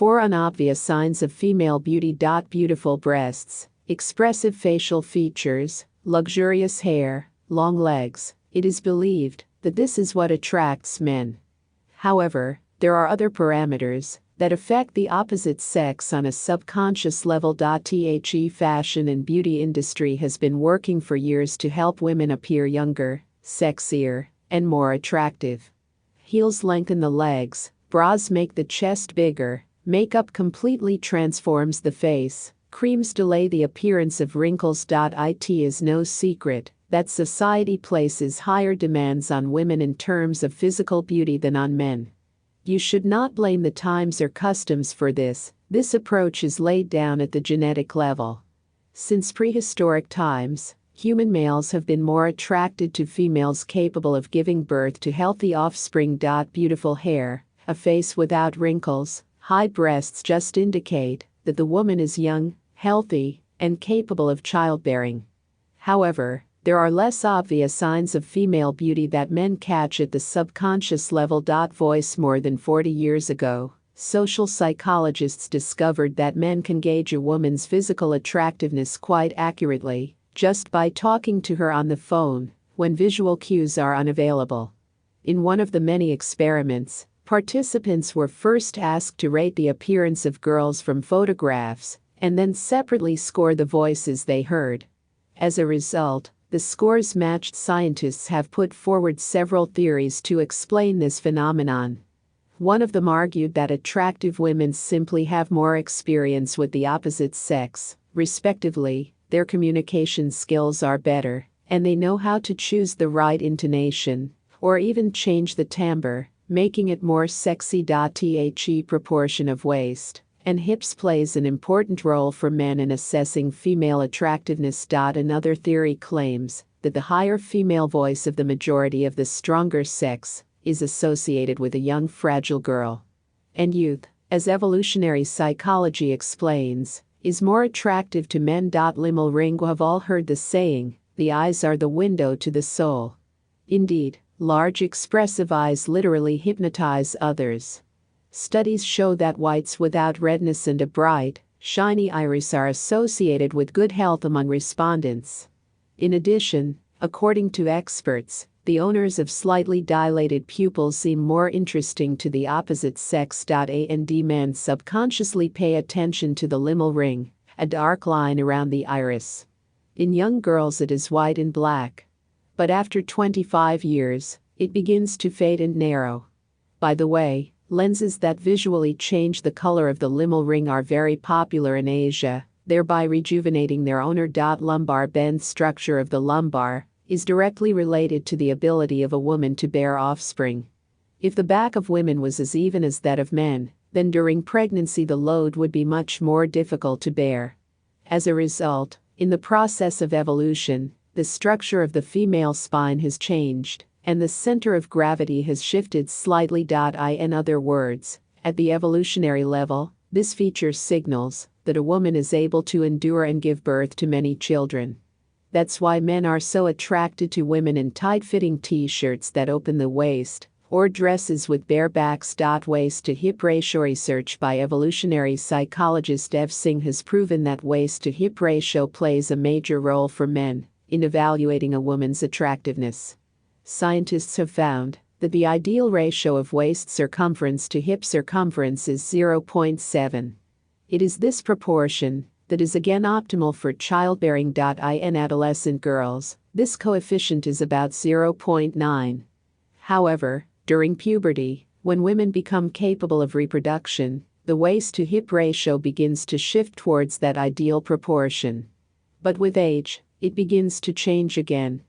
4 unobvious signs of female beauty. Beautiful breasts, expressive facial features, luxurious hair, long legs. It is believed that this is what attracts men. However, there are other parameters that affect the opposite sex on a subconscious level. The fashion and beauty industry has been working for years to help women appear younger, sexier, and more attractive. Heels lengthen the legs, bras make the chest bigger, makeup completely transforms the face, creams delay the appearance of wrinkles. It is no secret that society places higher demands on women in terms of physical beauty than on men. You should not blame the times or customs for this. This approach is laid down at the genetic level. Since prehistoric times, human males have been more attracted to females capable of giving birth to healthy offspring. Beautiful hair, a face without wrinkles, high breasts just indicate that the woman is young, healthy, and capable of childbearing. However, there are less obvious signs of female beauty that men catch at the subconscious level. Voice. More than 40 years ago, social psychologists discovered that men can gauge a woman's physical attractiveness quite accurately just by talking to her on the phone when visual cues are unavailable. In one of the many experiments, participants were first asked to rate the appearance of girls from photographs and then separately score the voices they heard. As a result, the scores matched. Scientists have put forward several theories to explain this phenomenon. One of them argued that attractive women simply have more experience with the opposite sex, respectively, their communication skills are better, and they know how to choose the right intonation, or even change the timbre, making it more sexy. The proportion of waist and hips plays an important role for men in assessing female attractiveness. Another theory claims that the higher female voice of the majority of the stronger sex is associated with a young, fragile girl. And youth, as evolutionary psychology explains, is more attractive to men. Limmel ring. We have all heard the saying, the eyes are the window to the soul. Indeed, large expressive eyes literally hypnotize others. Studies show that whites without redness and a bright, shiny iris are associated with good health among respondents. In addition, according to experts, the owners of slightly dilated pupils seem more interesting to the opposite sex. Men subconsciously pay attention to the limmel ring, a dark line around the iris. In young girls it is white and black. But after 25 years, it begins to fade and narrow. By the way, lenses that visually change the color of the limmel ring are very popular in Asia, thereby rejuvenating their owner. Lumbar bend. Structure of the lumbar is directly related to the ability of a woman to bear offspring. If the back of women was as even as that of men, then during pregnancy the load would be much more difficult to bear. As a result, in the process of evolution, the structure of the female spine has changed, and the center of gravity has shifted slightly. In other words, at the evolutionary level, this feature signals that a woman is able to endure and give birth to many children. That's why men are so attracted to women in tight-fitting t-shirts that open the waist, or dresses with bare backs. Waist-to-hip ratio. Research by evolutionary psychologist Ev Singh has proven that waist-to-hip ratio plays a major role for men in evaluating a woman's attractiveness. Scientists have found that the ideal ratio of waist circumference to hip circumference is 0.7. It is this proportion that is again optimal for childbearing. In adolescent girls, this coefficient is about 0.9. However, during puberty, when women become capable of reproduction, the waist-to-hip ratio begins to shift towards that ideal proportion. But with age, it begins to change again,